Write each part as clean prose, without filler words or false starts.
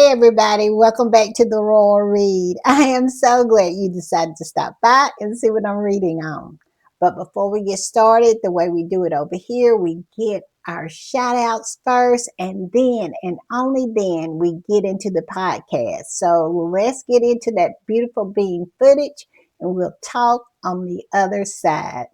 everybody, welcome back to the Royal Read. I am so glad you decided to stop by and see what I'm reading on. But before we get started, the way we do it over here, we get our shout outs first, and then and only then we get into the podcast. So let's get into that beautiful bean footage and we'll talk on the other side.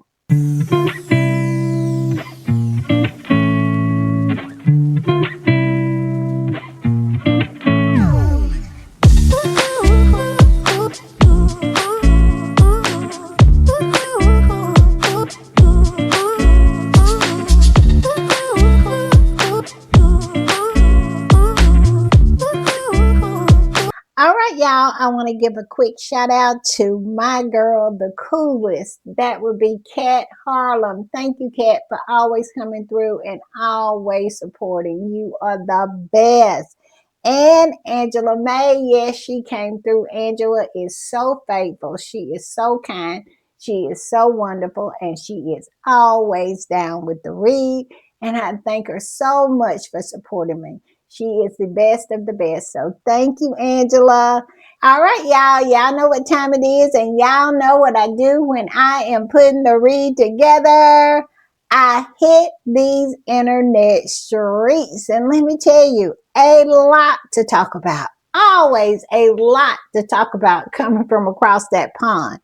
All right, y'all, I want to give a quick shout out to my girl, the coolest. That would be Kat Harlem. Thank you, Kat, for always coming through and always supporting. You are the best. And Angela May, yes, she came through. Angela is so faithful. She is so kind. She is so wonderful. And she is always down with the read. And I thank her so much for supporting me. She is the best of the best. So thank you, Angela. All right, y'all. Y'all know what time it is, and y'all know what I do when I am putting the read together. I hit these internet streets, and let me tell you, a lot to talk about. Always a lot to talk about coming from across that pond.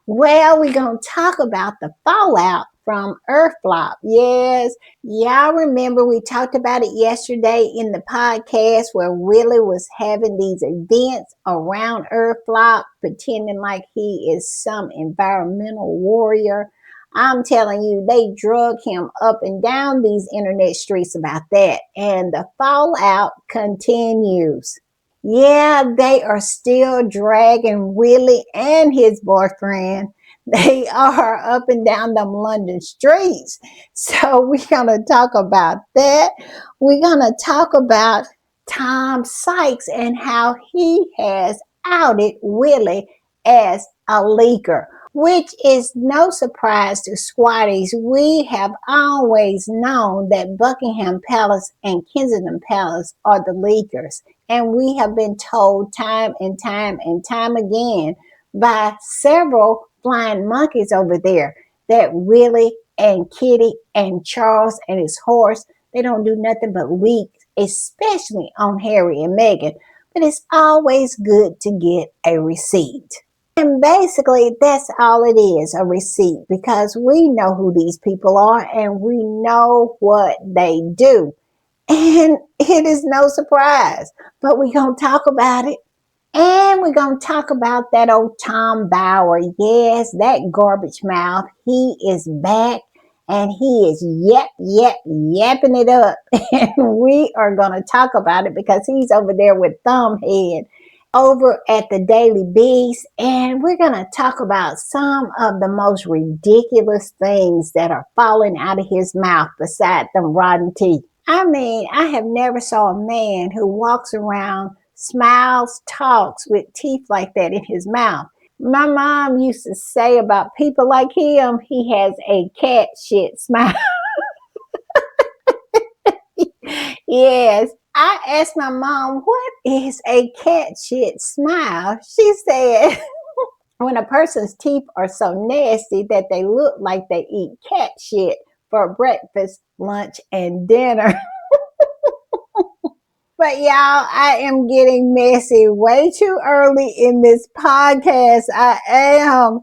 Well, we're going to talk about the fallout from Earthshot. Yes, y'all remember we talked about it yesterday in the podcast where Willie was having these events around Earthshot, pretending like he is some environmental warrior. I'm telling you, they drug him up and down these internet streets about that, and the fallout continues. Yeah, they are still dragging Willie and his boyfriend. They are up and down them London streets. So we're going to talk about that. We're going to talk about Tom Sykes and how he has outed Willie as a leaker, which is no surprise to squatties. We have always known that Buckingham Palace and Kensington Palace are the leakers. And we have been told time and time and time again by several flying monkeys over there that Willie and Kitty and Charles and his horse, they don't do nothing but leak, especially on Harry and Meghan. But it's always good to get a receipt. And basically, that's all it is, a receipt, because we know who these people are and we know what they do. And it is no surprise, but we're going to talk about it. And we're going to talk about that old Tom Bauer. Yes, that garbage mouth. He is back and he is yapping it up. And we are going to talk about it because he's over there with Thumbhead over at the Daily Beast, and we're going to talk about some of the most ridiculous things that are falling out of his mouth beside them rotten teeth. I mean, I have never saw a man who walks around, smiles, talks with teeth like that in his mouth. My mom used to say about people like him, he has a cat shit smile. Yes. I asked my mom, what is a cat shit smile? She said, when a person's teeth are so nasty that they look like they eat cat shit for breakfast, lunch, and dinner. But y'all, I am getting messy way too early in this podcast. I am.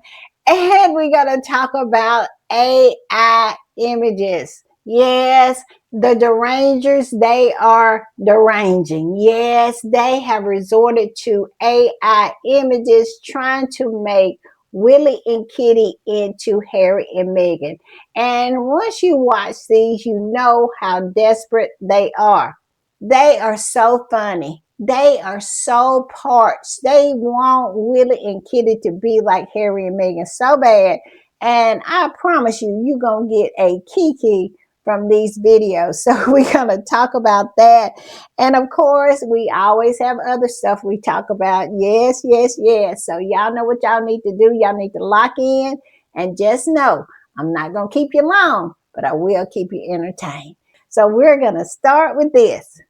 And we're going to talk about AI images. Yes, the derangers, they are deranging. Yes, they have resorted to AI images trying to make Willie and Kitty into Harry and Meghan. And once you watch these, you know how desperate they are. They are so funny. They are so parched. They want Willie and Kitty to be like Harry and Meghan so bad. And I promise you, you're going to get a kiki from these videos. So we're going to talk about that. And of course, we always have other stuff we talk about. Yes. So y'all know what y'all need to do. Y'all need to lock in and just know I'm not going to keep you long, but I will keep you entertained. So we're going to start with this.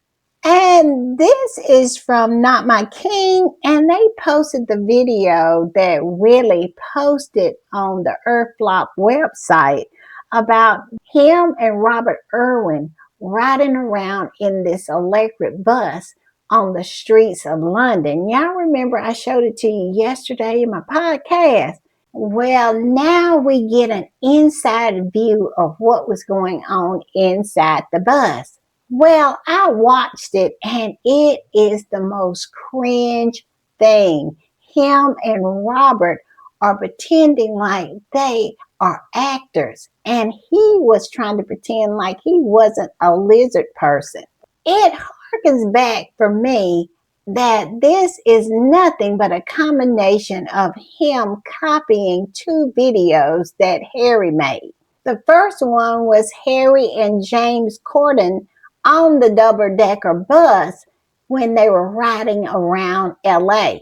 And this is from Not My King, and they posted the video that Willie posted on the Earthshot website about him and Robert Irwin riding around in this electric bus on the streets of London. Y'all remember I showed it to you yesterday in my podcast. Well, now we get an inside view of what was going on inside the bus. Well, I watched it and it is the most cringe thing. Him and Robert are pretending like they are actors, and he was trying to pretend like he wasn't a lizard person. It harkens back for me that this is nothing but a combination of him copying two videos that Harry made. The first one was Harry and James Corden on the double-decker bus when they were riding around LA.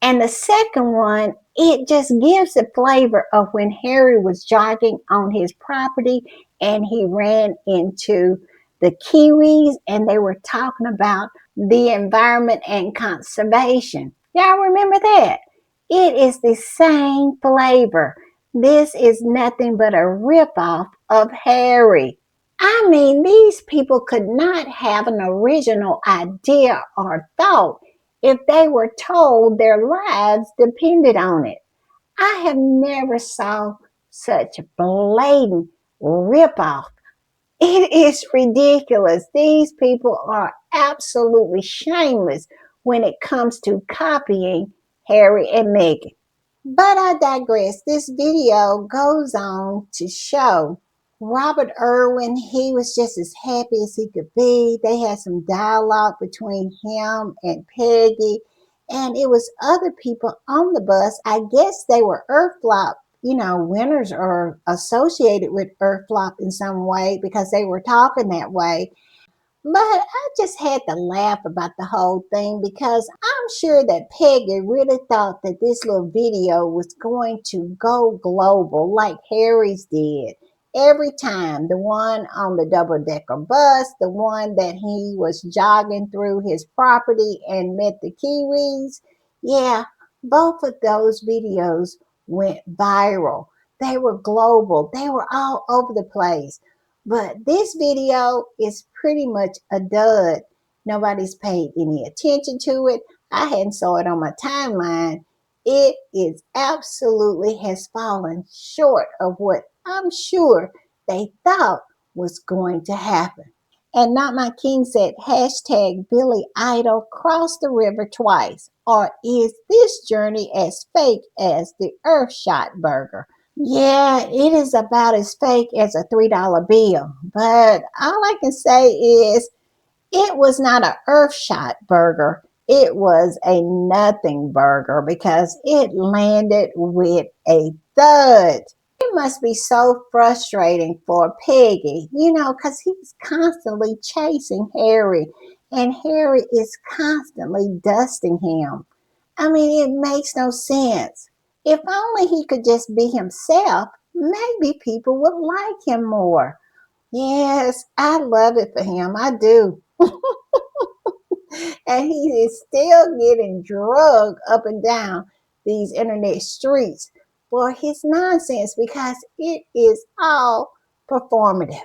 And the second one, it just gives the flavor of when Harry was jogging on his property and he ran into the Kiwis and they were talking about the environment and conservation. Y'all remember that? It is the same flavor. This is nothing but a ripoff of Harry. I mean, these people could not have an original idea or thought if they were told their lives depended on it. I have never saw such blatant ripoff. It is ridiculous. These people are absolutely shameless when it comes to copying Harry and Meghan. But I digress. This video goes on to show Robert Irwin, he was just as happy as he could be. They had some dialogue between him and Peggy, and it was other people on the bus. I guess they were Earthshot, winners or associated with Earthshot in some way because they were talking that way. But I just had to laugh about the whole thing because I'm sure that Peggy really thought that this little video was going to go global like Harry's did. Every time, the one on the double-decker bus, the one that he was jogging through his property and met the Kiwis. Yeah, both of those videos went viral. They were global. They were all over the place. But this video is pretty much a dud. Nobody's paid any attention to it. I hadn't saw it on my timeline. It is absolutely has fallen short of what I'm sure they thought was going to happen. And Not My King said, hashtag Billy Idol crossed the river twice. Or is this journey as fake as the Earthshot burger? Yeah, it is about as fake as a $3 bill. But all I can say is it was not an Earthshot burger. It was a nothing burger because it landed with a thud. It must be so frustrating for Peggy, because he's constantly chasing Harry and Harry is constantly dusting him. I mean, it makes no sense. If only he could just be himself, maybe people would like him more. Yes, I love it for him. I do. And he is still getting drugged up and down these internet streets for his nonsense because it is all performative.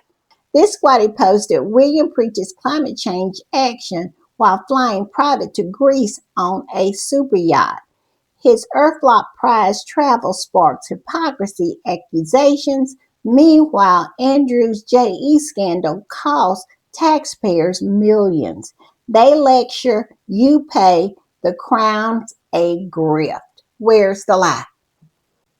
This squatty posted William preaches climate change action while flying private to Greece on a super yacht. His Earthshot prize travel sparks hypocrisy accusations. Meanwhile, Andrew's JE scandal cost taxpayers millions. They lecture, you pay, the crown's a grift. Where's the lie?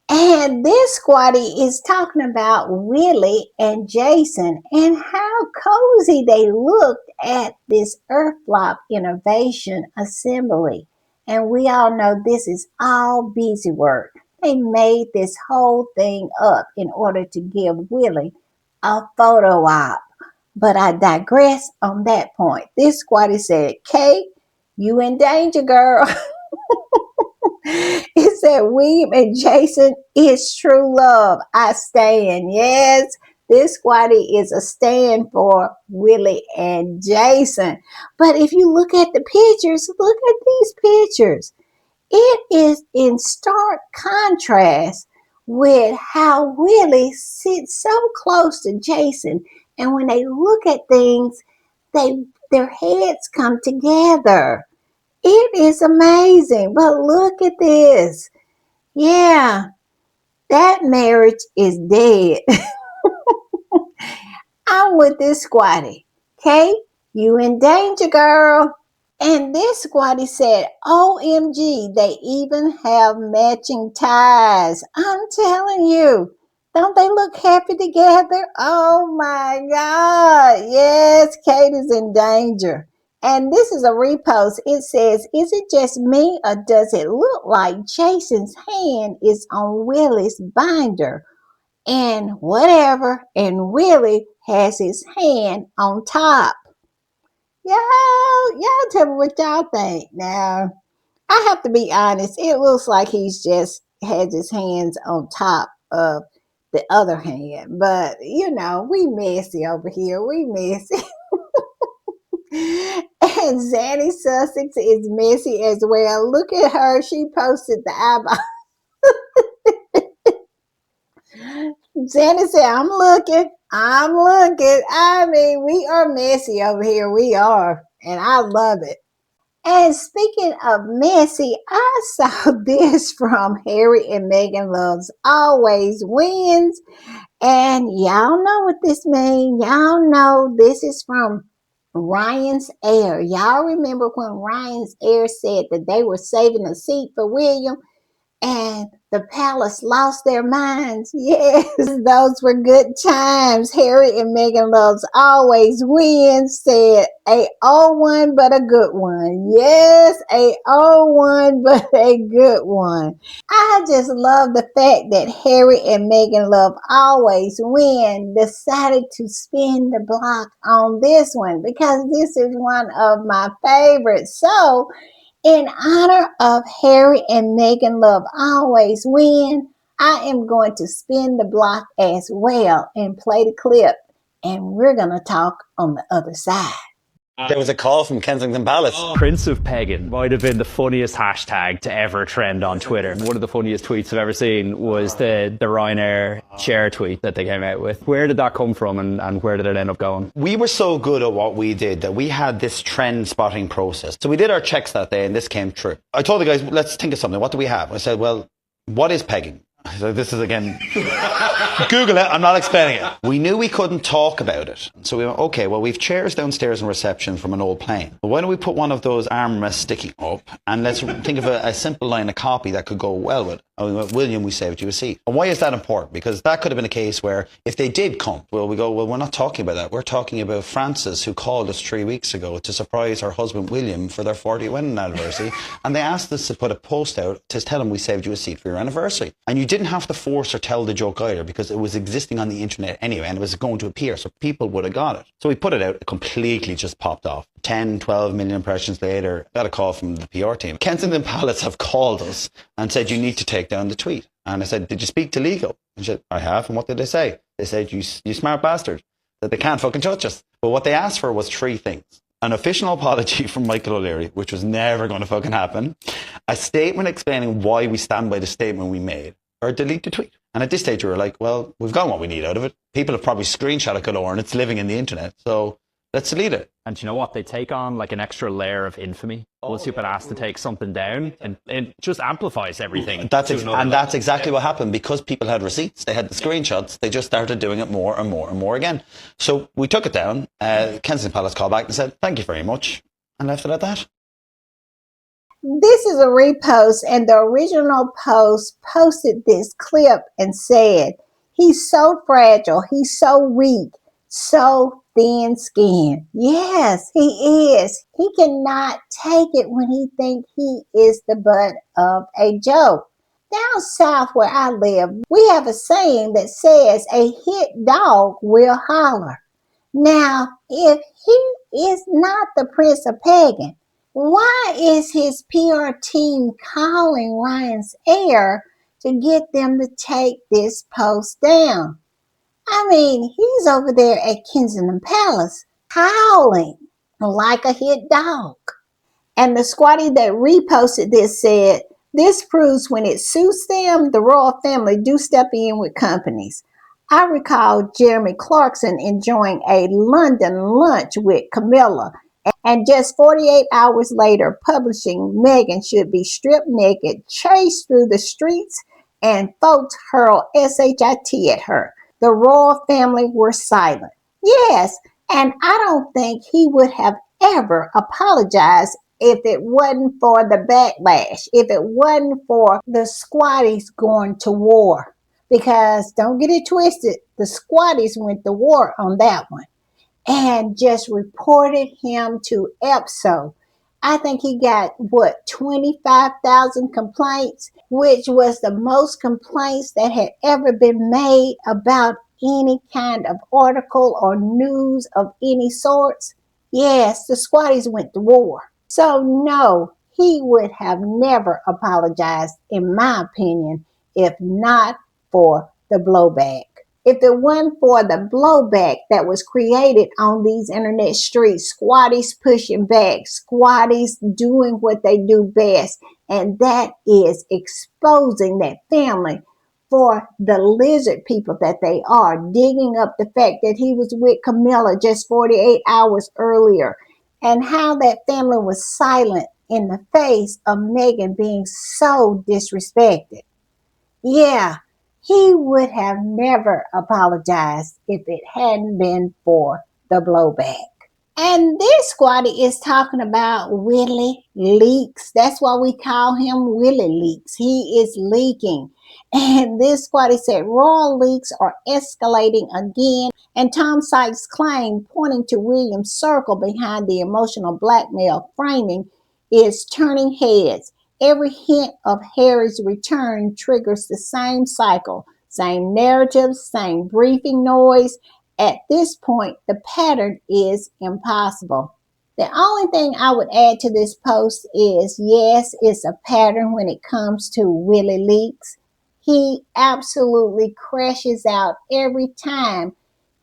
And this squatty is talking about Willie and Jason and how cozy they looked at this Earthshot Innovation Assembly. And we all know this is all busy work. They made this whole thing up in order to give Willie a photo op. But I digress on that point. This squatty said, Kate, you in danger, girl. It said William and Jason is true love. I stand. Yes, This squatty is a stand for Willie and Jason. But if you look at the pictures, look at these pictures. It is in stark contrast with how Willie sits so close to Jason. And when they look at things, their heads come together. It is amazing. But look at this. Yeah, that marriage is dead. I'm with this squatty. Kate, you in danger, girl. And this squatty said, OMG, they even have matching ties. I'm telling you, don't they look happy together? Oh my God. Yes, Kate is in danger. And this is a repost. It says, is it just me or does it look like Jason's hand is on Willie's binder? And whatever, and Willie has his hand on top. Y'all tell me what y'all think. Now, I have to be honest, it looks like he's just has his hands on top of the other hand. But, we messy over here. We messy. And Zanny Sussex is messy as well. Look at her. She posted the eyeball. Zanny said, I'm looking. I mean, we are messy over here. We are. And I love it. And speaking of messy, I saw this from Harry and Meghan Loves Always Wins. And y'all know what this means. Y'all know this is from Ryan's Air. Y'all remember when Ryan's Air said that they were saving a seat for William? And the palace lost their minds. Yes, those were good times. Harry and Meghan Loves Always Wins said a old one but a good one. Yes, a old one but a good one. I just love the fact that Harry and Meghan Love Always Win decided to spin the block on this one because this is one of my favorites. So in honor of Harry and Meghan Love Always Win, I am going to spin the block as well and play the clip. And we're going to talk on the other side. There was a call from Kensington Palace. Prince of Pagan might have been the funniest hashtag to ever trend on Twitter. One of the funniest tweets I've ever seen was the Ryanair share tweet that they came out with. Where did that come from and where did it end up going? We were so good at what we did that we had this trend spotting process. So we did our checks that day and this came true. I told the guys, let's think of something. What do we have? I said, well, what is pegging? So this is again, Google it, I'm not explaining it. We knew we couldn't talk about it. So we went, okay, well, we've chairs downstairs in reception from an old plane. But why don't we put one of those armrests sticking up and let's think of a simple line of copy that could go well with it. And we went, William, we saved you a seat. And why is that important? Because that could have been a case where if they did come, well, we go, well, we're not talking about that. We're talking about Frances, who called us 3 weeks ago to surprise her husband, William, for their 40th wedding anniversary. And they asked us to put a post out to tell them we saved you a seat for your anniversary. And you didn't have to force or tell the joke either because it was existing on the internet anyway and it was going to appear. So people would have got it. So we put it out, it completely just popped off. 10, 12 million impressions later, got a call from the PR team. Kensington Palace have called us and said, you need to take down the tweet. And I said, did you speak to legal? And she said, I have. And what did they say? They said, you smart bastard, that they can't fucking touch us. But what they asked for was 3 things. An official apology from Michael O'Leary, which was never going to fucking happen. A statement explaining why we stand by the statement we made. Or delete the tweet. And at this stage, we were like, well, we've got what we need out of it. People have probably screenshot it galore and it's living in the internet. So let's delete it. And you know what? They take on like an extra layer of infamy. Once you've been asked to take something down, and it just amplifies everything. That's exactly what happened. Because people had receipts, they had the screenshots, they just started doing it more and more and more again. So we took it down. Kensington Palace called back and said, thank you very much. And left it at that. This is a repost, and the original post posted this clip and said, he's so fragile, he's so weak, so thin-skinned. Yes, he is. He cannot take it when he thinks he is the butt of a joke. Down south where I live, we have a saying that says a hit dog will holler. Now, if he is not the Prince of Pagan, why is his PR team calling Ryan's Air to get them to take this post down? I mean, he's over there at Kensington Palace howling like a hit dog. And the squatty that reposted this said, this proves when it suits them, the royal family do step in with companies. I recall Jeremy Clarkson enjoying a London lunch with Camilla, and just 48 hours later publishing Meghan should be stripped naked, chased through the streets, and folks hurl SHIT at her. The royal family were silent. Yes, and I don't think he would have ever apologized if it wasn't for the backlash, if it wasn't for the squatties going to war. Because don't get it twisted, the squatties went to war on that one and just reported him to EPSO. I think he got, 25,000 complaints, which was the most complaints that had ever been made about any kind of article or news of any sorts. Yes, the squatties went to war. So, no, he would have never apologized, in my opinion, if not for the blowback. If it wasn't for the blowback that was created on these internet streets, squatties pushing back, squatties doing what they do best, and that is exposing that family for the lizard people that they are, digging up the fact that he was with Camilla just 48 hours earlier, and how that family was silent in the face of Meghan being so disrespected. Yeah, he would have never apologized if it hadn't been for the blowback. And this squatty is talking about Willie Leaks. That's why we call him Willie Leaks. He is leaking. And this squatty said royal leaks are escalating again. And Tom Sykes' claim, pointing to William's circle behind the emotional blackmail framing, is turning heads. Every hint of Harry's return triggers the same cycle, same narrative, same briefing noise. At this point, the pattern is impossible. The only thing I would add to this post is yes, it's a pattern when it comes to Willie Leaks. He absolutely crashes out every time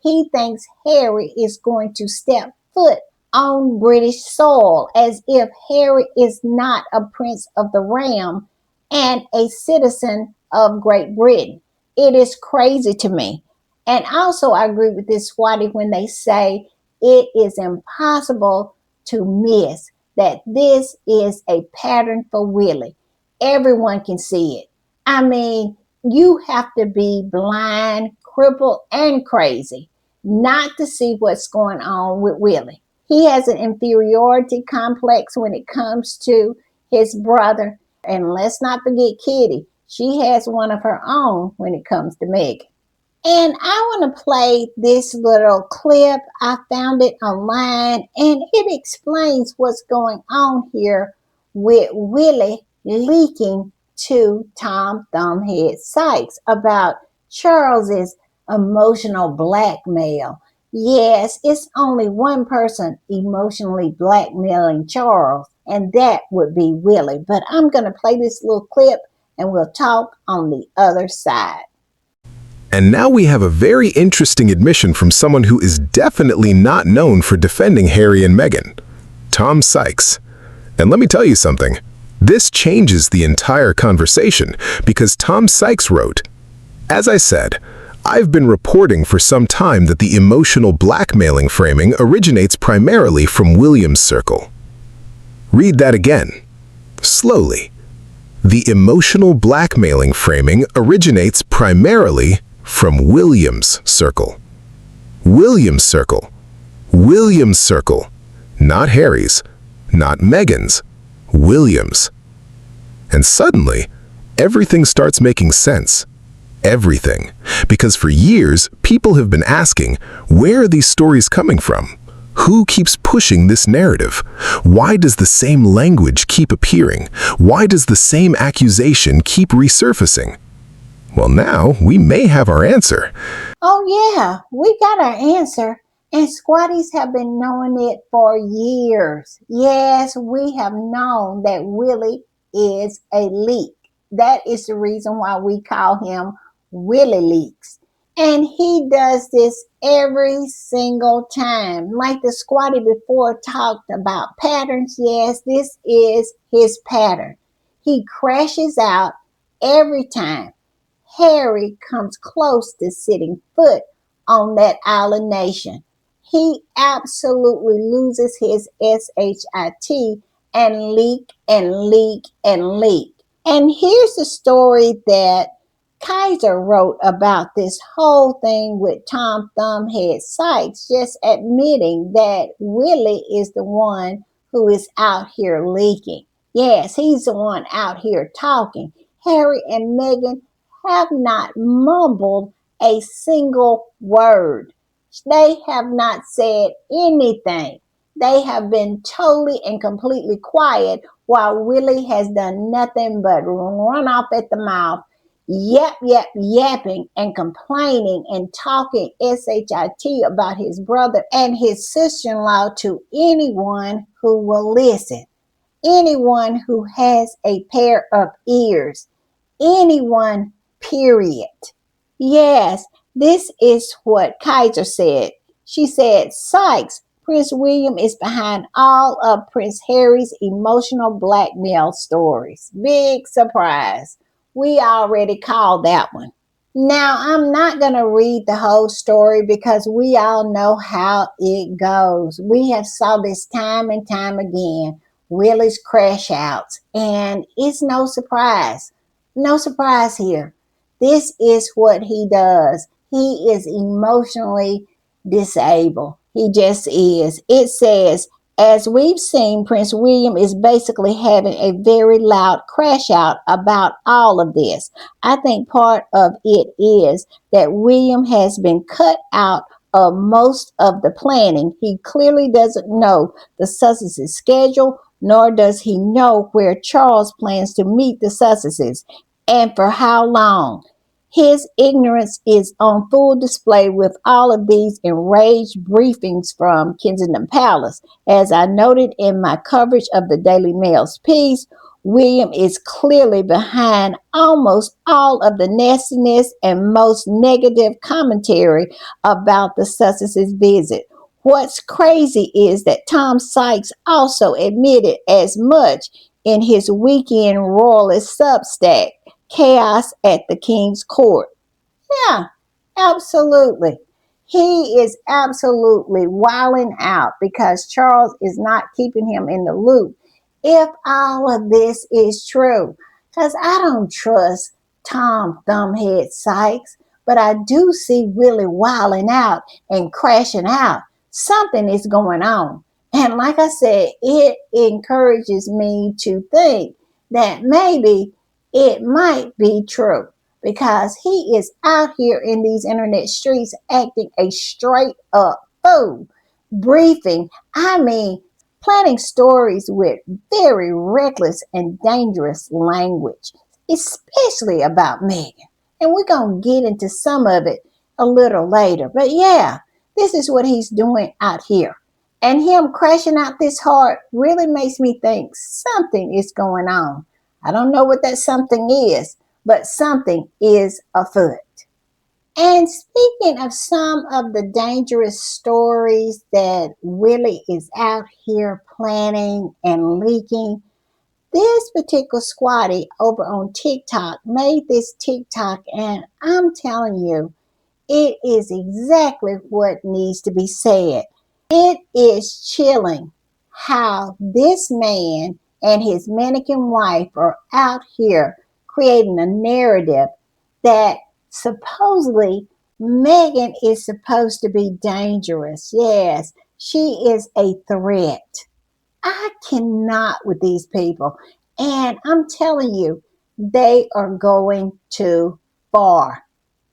he thinks Harry is going to step foot on British soil, as if Harry is not a prince of the realm and a citizen of Great Britain. It is crazy to me. And also, I agree with this squatty when they say it is impossible to miss that this is a pattern for Willie. Everyone can see it. I mean, you have to be blind, crippled, and crazy not to see what's going on with Willie. He has an inferiority complex when it comes to his brother. And let's not forget Kitty. She has one of her own when it comes to Meghan. And I want to play this little clip. I found it online and it explains what's going on here with Willie leaking to Tom Thumbhead Sykes about Charles's emotional blackmail. Yes, it's only one person emotionally blackmailing Charles, and that would be Willie. But I'm going to play this little clip and we'll talk on the other side. And now we have a very interesting admission from someone who is definitely not known for defending Harry and Meghan, Tom Sykes. And let me tell you something, this changes the entire conversation because Tom Sykes wrote, "As I said, I've been reporting for some time that the emotional blackmailing framing originates primarily from William's circle." Read that again, slowly. The emotional blackmailing framing originates primarily from William's circle. William's circle. William's circle. Not Harry's, not Meghan's, William's. And suddenly, everything starts making sense. Everything. Because for years, people have been asking, where are these stories coming from? Who keeps pushing this narrative? Why does the same language keep appearing? Why does the same accusation keep resurfacing? Well, now we may have our answer. Oh, yeah, we got our answer. And squatties have been knowing it for years. Yes, we have known that Willie is a leak. That is the reason why we call him Willie Leaks. And he does this every single time. Like the squatty before talked about patterns, yes, this is his pattern. He crashes out every time Harry comes close to setting foot on that island nation. He absolutely loses his SHIT and leak and leak and leak. And here's the story that Kaiser wrote about this whole thing with Tom Thumbhead Sykes, just admitting that Willie is the one who is out here leaking. Yes, he's the one out here talking. Harry and Meghan have not mumbled a single word. They have not said anything. They have been totally and completely quiet while Willie has done nothing but run off at the mouth, yapping and complaining and talking SHIT about his brother and his sister-in-law to anyone who will listen, anyone who has a pair of ears, anyone, period. Yes, this is what Kaiser said. She said, Sykes, Prince William is behind all of Prince Harry's emotional blackmail stories. Big surprise. We already called that one. Now, I'm not going to read the whole story because we all know how it goes. We have saw this time and time again, Willie's crash outs, and it's no surprise. No surprise here. This is what he does. He is emotionally disabled. He just is. It says, as we've seen, Prince William is basically having a very loud crash out about all of this. I think part of it is that William has been cut out of most of the planning. He clearly doesn't know the Sussexes' schedule, nor does he know where Charles plans to meet the Sussexes and for how long. His ignorance is on full display with all of these enraged briefings from Kensington Palace. As I noted in my coverage of the Daily Mail's piece, William is clearly behind almost all of the nastiness and most negative commentary about the Sussexes' visit. What's crazy is that Tom Sykes also admitted as much in his weekend royalist Substack, Chaos at the King's Court. Yeah, absolutely. He is absolutely wilding out because Charles is not keeping him in the loop. If all of this is true, because I don't trust Tom Thumbhead Sykes, but I do see Willie wilding out and crashing out. Something is going on. And like I said, it encourages me to think that maybe it might be true because he is out here in these internet streets acting a straight up fool, briefing, planning stories with very reckless and dangerous language, especially about Meghan. And we're going to get into some of it a little later. But yeah, this is what he's doing out here. And him crashing out this hard really makes me think something is going on. I don't know what that something is, but something is afoot. And speaking of some of the dangerous stories that Willie is out here planning and leaking, this particular squatty over on TikTok made this TikTok, and I'm telling you, it is exactly what needs to be said. It is chilling how this man and his mannequin wife are out here creating a narrative that supposedly Meghan is supposed to be dangerous. Yes, she is a threat. I cannot with these people. And I'm telling you, they are going too far.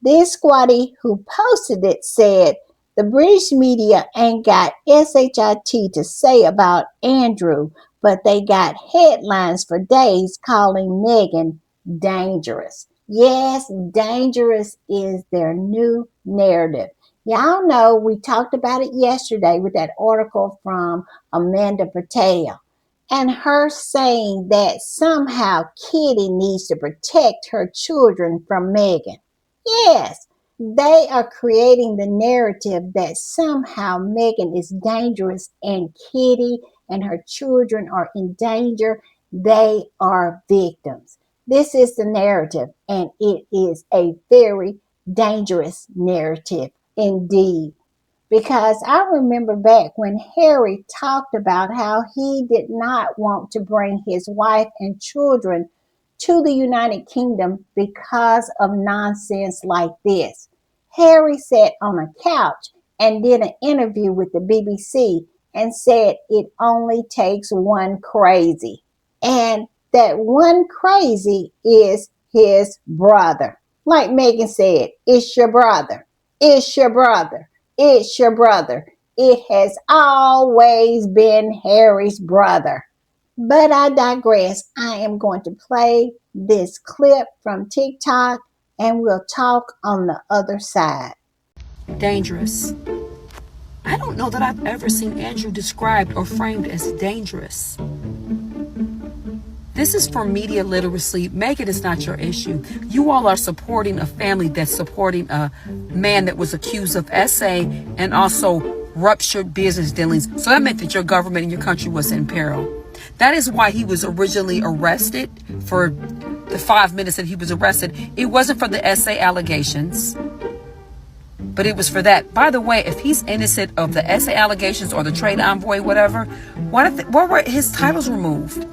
This squatty who posted it said, the British media ain't got SHIT to say about Andrew, but they got headlines for days calling Meghan dangerous. Yes, dangerous is their new narrative. Y'all know we talked about it yesterday with that article from Amanda Patel and her saying that somehow Kitty needs to protect her children from Meghan. Yes, They are creating the narrative that somehow Meghan is dangerous and Kitty and her children are in danger. They are victims. This is the narrative, and it is a very dangerous narrative indeed. Because I remember back when Harry talked about how he did not want to bring his wife and children to the United Kingdom because of nonsense like this. Harry sat on a couch and did an interview with the BBC and said it only takes one crazy. And that one crazy is his brother. Like Meghan said, it's your brother. It's your brother. It's your brother. It has always been Harry's brother. But I digress. I am going to play this clip from TikTok and we'll talk on the other side. Dangerous. I don't know that I've ever seen Andrew described or framed as dangerous. This is for media literacy. Meghan is not your issue. You all are supporting a family that's supporting a man that was accused of SA and also ruptured business dealings. So that meant that your government and your country was in peril. That is why he was originally arrested for the 5 minutes that he was arrested. It wasn't for the SA allegations, but it was for that. By the way, if he's innocent of the SA allegations or the trade envoy, whatever, why were his titles removed?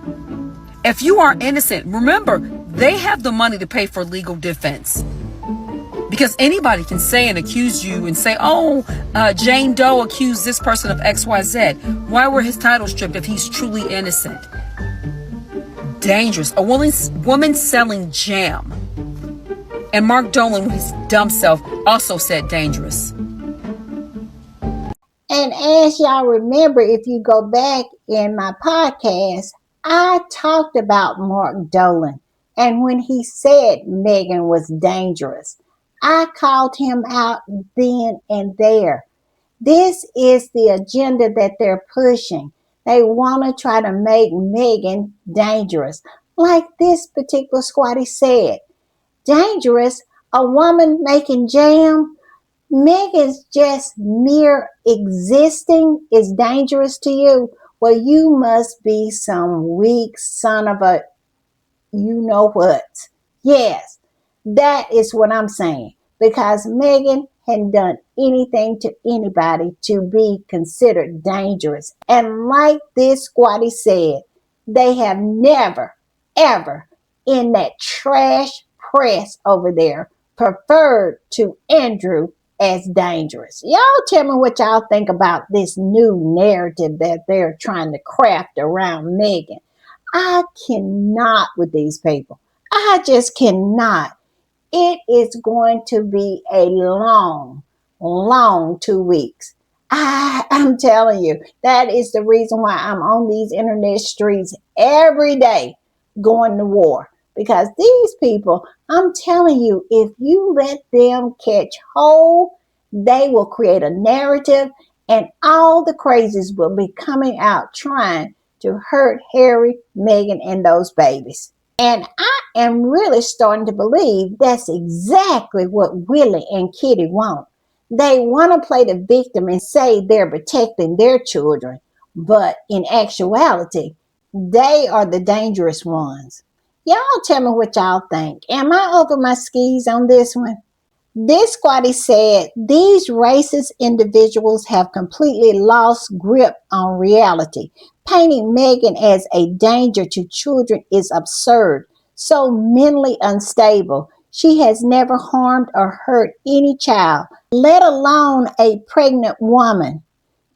If you are innocent, remember, they have the money to pay for legal defense. Because anybody can say and accuse you and say, oh, Jane Doe accused this person of XYZ. Why were his titles stripped if he's truly innocent? Dangerous. A woman selling jam. And Mark Dolan, with his dumb self, also said dangerous. And as y'all remember, if you go back in my podcast, I talked about Mark Dolan. And when he said Meghan was dangerous, I called him out then and there. This is the agenda that they're pushing. They want to try to make Meghan dangerous. Like this particular squatty said, dangerous? A woman making jam? Meghan's just mere existing is dangerous to you? Well, you must be some weak son of a you know what. Yes, that is what I'm saying. Because Meghan hadn't done anything to anybody to be considered dangerous. And like this squatty said, they have never, ever in that trash press over there preferred to Andrew as dangerous. Y'all tell me what y'all think about this new narrative that they're trying to craft around Meghan. I cannot with these people. I just cannot. It is going to be a long, long 2 weeks. I'm telling you, that is the reason why I'm on these internet streets every day going to war. Because these people, I'm telling you, if you let them catch hold, they will create a narrative and all the crazies will be coming out trying to hurt Harry, Meghan, and those babies. And I am really starting to believe that's exactly what Willie and Kitty want. They want to play the victim and say they're protecting their children, but in actuality, they are the dangerous ones. Y'all tell me what y'all think. Am I over my skis on this one? This squatty said, these racist individuals have completely lost grip on reality. Painting Meghan as a danger to children is absurd, so mentally unstable. She has never harmed or hurt any child, let alone a pregnant woman.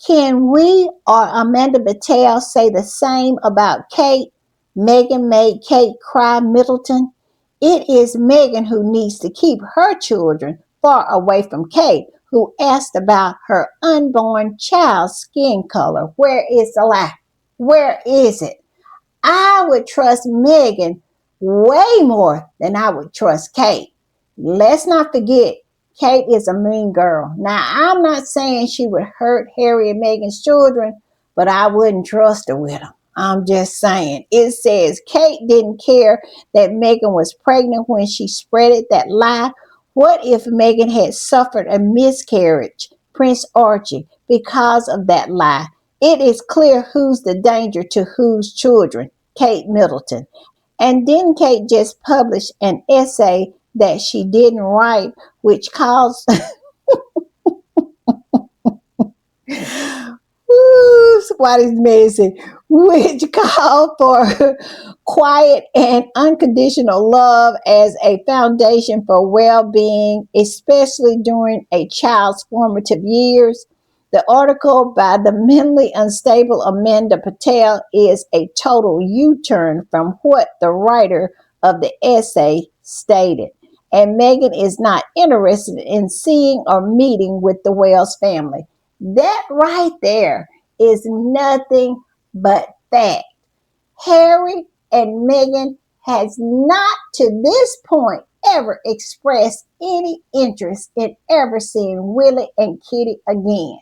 Can we or Amanda Battelle say the same about Kate? Meghan made Kate cry Middleton. It is Meghan who needs to keep her children far away from Kate, who asked about her unborn child's skin color. Where is the lie? Where is it? I would trust Meghan way more than I would trust Kate. Let's not forget, Kate is a mean girl. Now, I'm not saying she would hurt Harry and Meghan's children, but I wouldn't trust her with them. I'm just saying. It says Kate didn't care that Meghan was pregnant when she spreaded that lie. What if Meghan had suffered a miscarriage, Prince Archie, because of that lie? It is clear who's the danger to whose children, Kate Middleton. And didn't Kate just publish an essay that she didn't write, which calls Woo, Squatty's messy, which called for quiet and unconditional love as a foundation for well-being, especially during a child's formative years. The article by the mentally unstable Amanda Patel is a total U-turn from what the writer of the essay stated. And Meghan is not interested in seeing or meeting with the Wells family. That right there is nothing but fact. Harry and Meghan has not to this point ever expressed any interest in ever seeing Willie and Kitty again.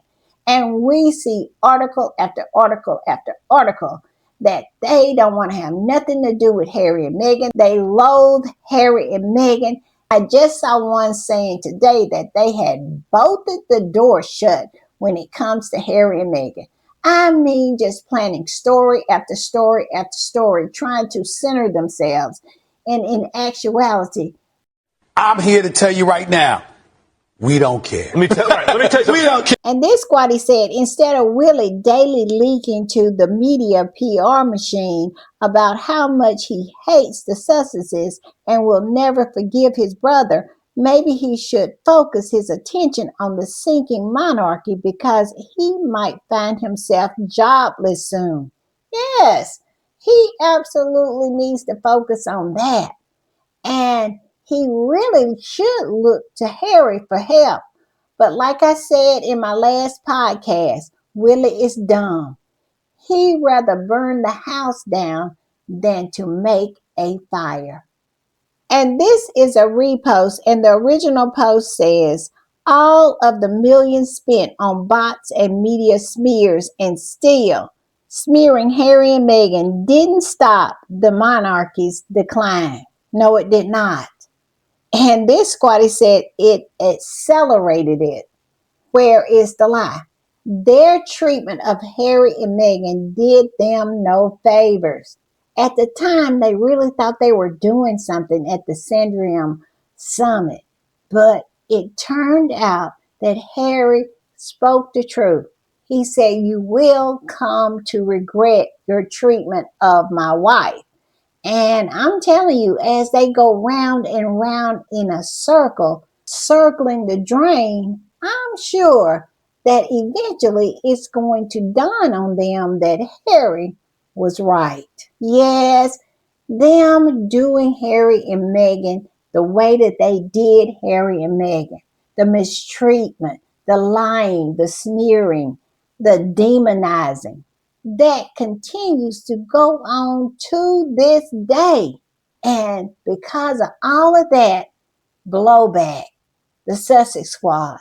And we see article after article after article that they don't want to have nothing to do with Harry and Meghan. They loathe Harry and Meghan. I just saw one saying today that they had bolted the door shut when it comes to Harry and Meghan. I mean, just planning story after story after story, trying to center themselves. And in actuality, I'm here to tell you right now, we don't care. Let me tell you, we don't care. and this squatty said, instead of Willie daily leaking to the media PR machine about how much he hates the Sussexes and will never forgive his brother, maybe he should focus his attention on the sinking monarchy because he might find himself jobless soon. Yes, he absolutely needs to focus on that. And he really should look to Harry for help. But like I said in my last podcast, Willie is dumb. He'd rather burn the house down than to make a fire. And this is a repost, and the original post says, all of the millions spent on bots and media smears and still smearing Harry and Meghan didn't stop the monarchy's decline. No, it did not. And this squatty said it accelerated it. Where is the lie? Their treatment of Harry and Meghan did them no favors. At the time, they really thought they were doing something at the Sandringham Summit. But it turned out that Harry spoke the truth. He said, you will come to regret your treatment of my wife. And I'm telling you, as they go round and round in a circle, circling the drain, I'm sure that eventually it's going to dawn on them that Harry was right. Yes, them doing Harry and Meghan the way that they did Harry and Meghan, the mistreatment, the lying, the sneering, the demonizing, that continues to go on to this day. And because of all of that blowback, the Sussex Squad,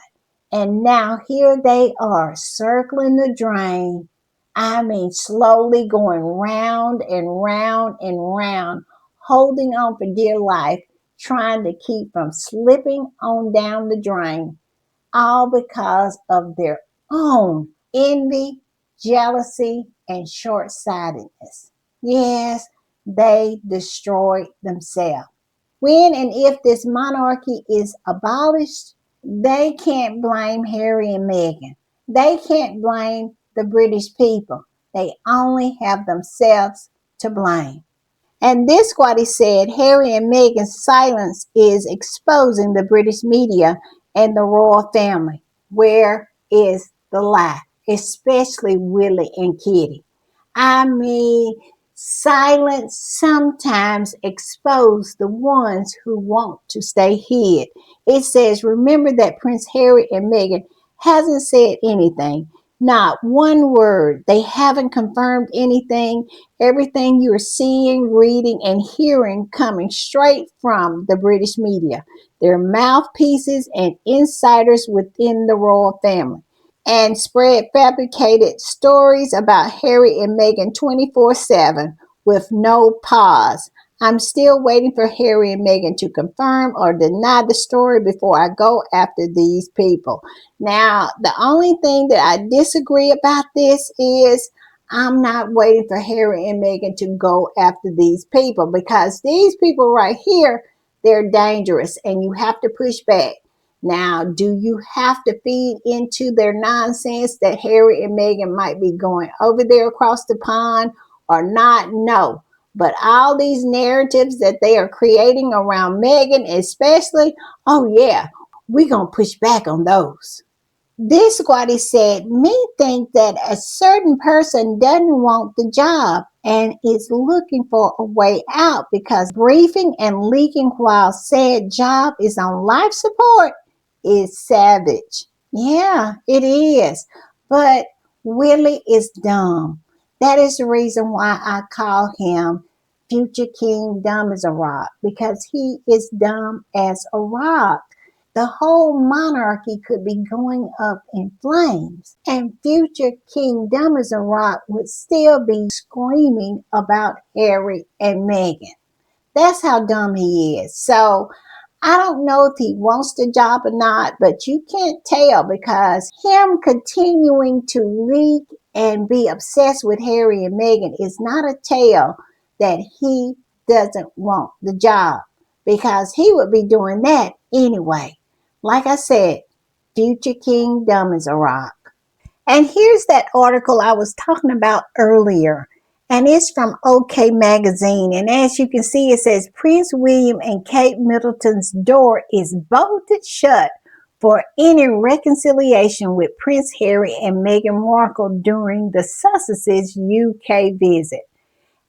and now here they are circling the drain. I mean, slowly going round and round and round, holding on for dear life, trying to keep from slipping on down the drain, all because of their own envy, jealousy, and short-sightedness. Yes, they destroyed themselves. When and if this monarchy is abolished, they can't blame Harry and Meghan. They can't blame the British people. They only have themselves to blame. And this squatty said Harry and Meghan's silence is exposing the British media and the royal family. Where is the lie? Especially Willie and Kitty. I mean, silence sometimes expose the ones who want to stay hid. It says, remember that Prince Harry and Meghan hasn't said anything. Not one word. They haven't confirmed anything. Everything you're seeing, reading, and hearing coming straight from the British media. They're mouthpieces and insiders within the royal family. And spread fabricated stories about Harry and Meghan 24/7 with no pause. I'm still waiting for Harry and Meghan to confirm or deny the story before I go after these people. Now, the only thing that I disagree about this is I'm not waiting for Harry and Meghan to go after these people, because these people right here, they're dangerous and you have to push back. Now, do you have to feed into their nonsense that Harry and Meghan might be going over there across the pond or not? No. But all these narratives that they are creating around Meghan, especially, oh yeah, we're going to push back on those. This squatty said, me think that a certain person doesn't want the job and is looking for a way out, because briefing and leaking while said job is on life support is savage. Yeah, it is. But Willie is dumb. That is the reason why I call him Future King Dumb as a Rock, because he is dumb as a rock. The whole monarchy could be going up in flames, and future King Dumb as a Rock would still be screaming about Harry and Meghan. That's how dumb he is. So I don't know if he wants the job or not, but you can't tell, because him continuing to leak and be obsessed with Harry and Meghan is not a tell that he doesn't want the job, because he would be doing that anyway. Like I said, future King Dumb as a Rock. And here's that article I was talking about earlier. And it's from OK Magazine. And as you can see, it says Prince William and Kate Middleton's door is bolted shut for any reconciliation with Prince Harry and Meghan Markle during the Sussexes' UK visit.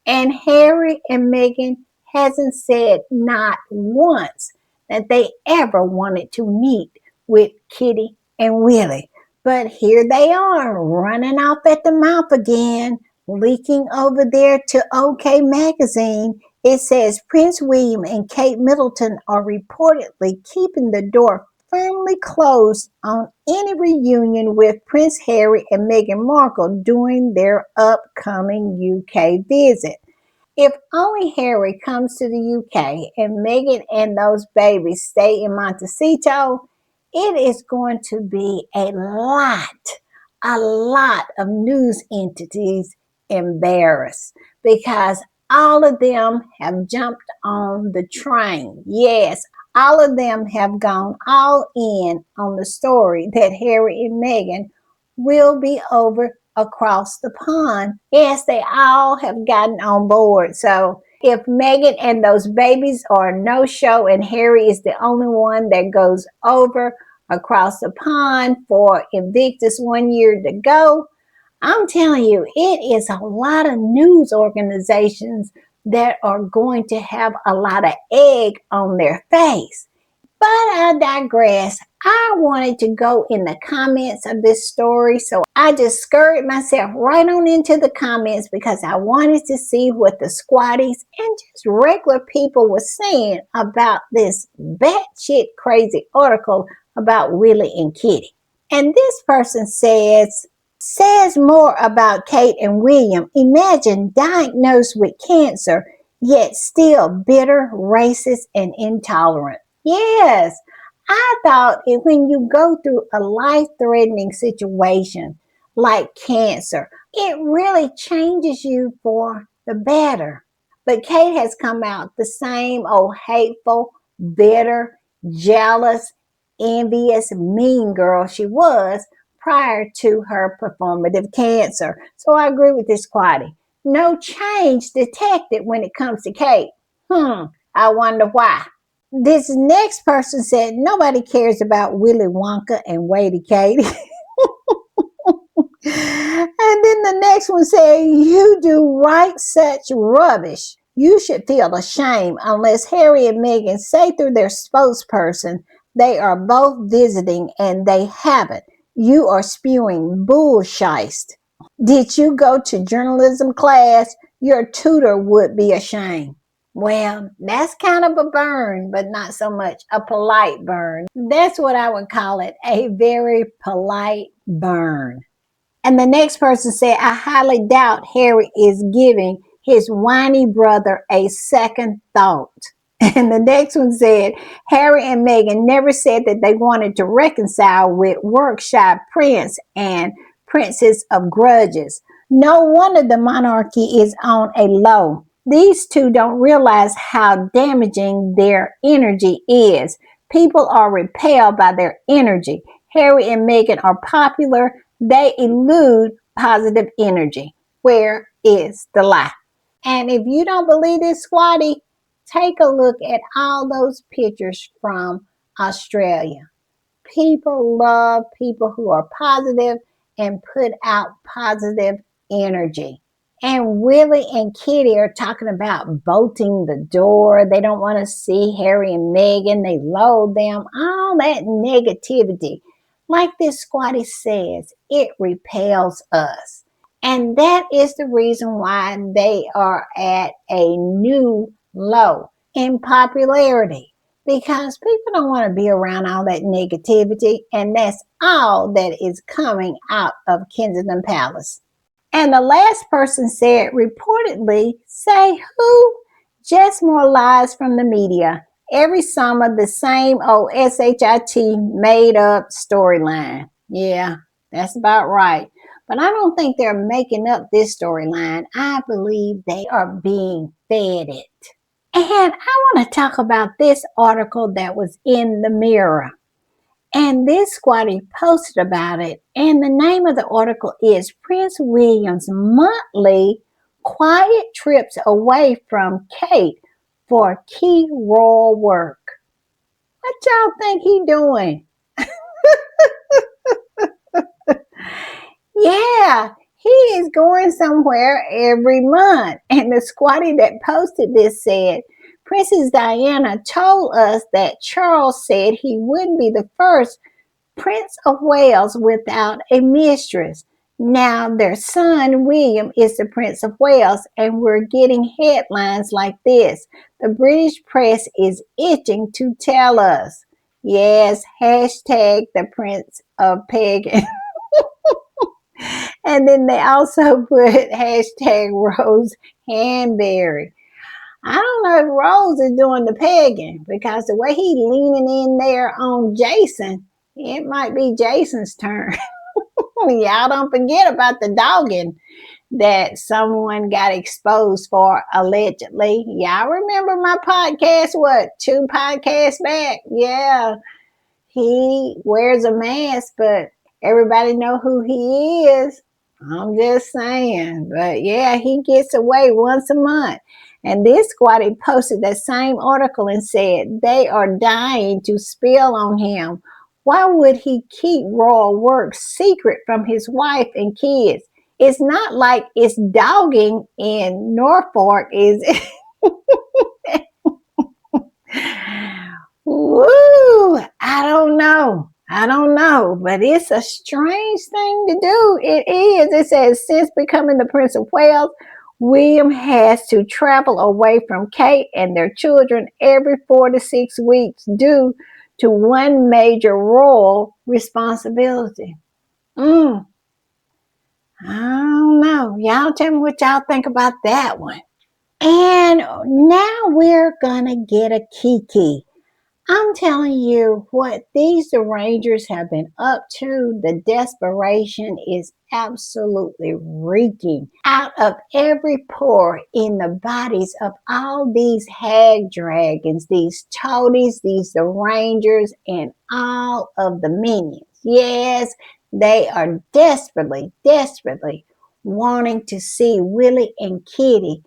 And Harry and Meghan hasn't said not once that they ever wanted to meet with Kitty and Willie. But here they are, running off at the mouth again, leaking over there to OK Magazine. It says Prince William and Kate Middleton are reportedly keeping the door firmly closed on any reunion with Prince Harry and Meghan Markle during their upcoming UK visit. If only Harry comes to the UK and Meghan and those babies stay in Montecito, it is going to be a lot of news entities embarrassed, because all of them have jumped on the train. Yes, all of them have gone all in on the story that Harry and Meghan will be over across the pond. Yes, they all have gotten on board. So if Meghan and those babies are no show and Harry is the only one that goes over across the pond for Invictus 1 year to go, I'm telling you, it is a lot of news organizations that are going to have a lot of egg on their face. But I digress. I wanted to go in the comments of this story, so I just scurried myself right on into the comments, because I wanted to see what the squatties and just regular people were saying about this batshit crazy article about Willie and Kitty. And this person says more about Kate and William. Imagine diagnosed with cancer, yet still bitter, racist, and intolerant. Yes, I thought when you go through a life-threatening situation like cancer, it really changes you for the better. But Kate has come out the same old hateful, bitter, jealous, envious, mean girl she was prior to her performative cancer. So I agree with this Quaddy. No change detected when it comes to Kate. I wonder why. This next person said nobody cares about Willy Wonka and Wadey Katie. And then the next one said, you do write such rubbish. You should feel ashamed unless Harry and Meghan say through their spokesperson they are both visiting and they haven't. You are spewing bullshit. Did you go to journalism class? Your tutor would be ashamed. Well, that's kind of a burn, but not so much a polite burn. That's what I would call it, a very polite burn. And the next person said, I highly doubt Harry is giving his whiny brother a second thought. And the next one said, Harry and Meghan never said that they wanted to reconcile with workshop prince and princess of grudges. No wonder the monarchy is on a low. These two don't realize how damaging their energy is. People are repelled by their energy. Harry and Meghan are popular. They elude positive energy. Where is the lie? And if you don't believe this, Squatty, take a look at all those pictures from Australia. People love people who are positive and put out positive energy. And Willie and Kitty are talking about bolting the door. They don't want to see Harry and Meghan. They loathe them. All that negativity. Like this Squatty says, it repels us. And that is the reason why they are at a new low in popularity, because people don't want to be around all that negativity, and that's all that is coming out of Kensington Palace. And the last person said, reportedly, say who? Just more lies from the media. Every summer, the same old SHIT made up storyline. Yeah, that's about right. But I don't think they're making up this storyline. I believe they are being fed it. And I want to talk about this article that was in the Mirror. And this squatty posted about it. And the name of the article is Prince William's monthly quiet trips away from Kate for key royal work. What y'all think he doing? Yeah, he is going somewhere every month. And the squatty that posted this said, Princess Diana told us that Charles said he wouldn't be the first Prince of Wales without a mistress. Now their son William is the Prince of Wales, and we're getting headlines like this. The British press is itching to tell us. Yes, hashtag the Prince of Pagan. And then they also put hashtag Rose Hanbury. I don't know if Rose is doing the pegging, because the way he leaning in there on Jason, it might be Jason's turn. Y'all don't forget about the dogging that someone got exposed for allegedly. Y'all remember my podcast, what, 2 podcasts back? Yeah, he wears a mask, but everybody know who he is. I'm just saying. But yeah, he gets away once a month. And this squatty posted that same article and said they are dying to spill on him. Why would he keep royal work secret from his wife and kids? It's not like it's dogging in Norfolk, is it? Woo! I don't know, but it's a strange thing to do. It is. It says, since becoming the Prince of Wales, William has to travel away from Kate and their children every 4 to 6 weeks due to one major royal responsibility. I don't know. Y'all tell me what y'all think about that one. And now we're gonna get a kiki. I'm telling you what these arrangers have been up to. The desperation is absolutely reeking out of every pore in the bodies of all these hag dragons, these toadies, these arrangers, and all of the minions. Yes, they are desperately, desperately wanting to see Willie and Kitty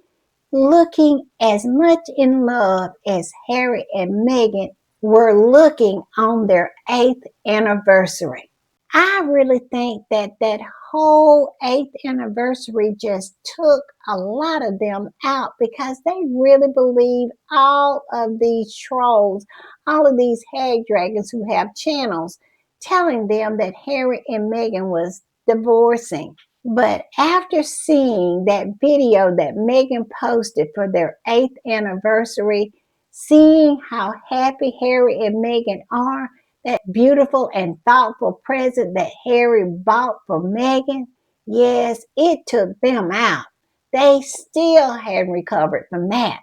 looking as much in love as Harry and Meghan were looking on their 8th anniversary. I really think that that whole 8th anniversary just took a lot of them out, because they really believe all of these trolls, all of these hag dragons who have channels telling them that Harry and Meghan was divorcing. But after seeing that video that Meghan posted for their 8th anniversary, seeing how happy Harry and Meghan are, that beautiful and thoughtful present that Harry bought for Meghan, yes, it took them out. they still hadn't recovered from that.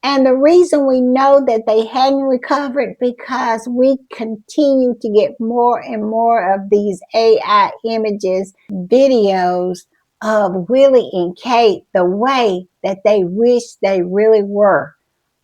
And the reason we know that they hadn't recovered because we continue to get more and more of these AI images, videos of Willie and Kate the way that they wish they really were.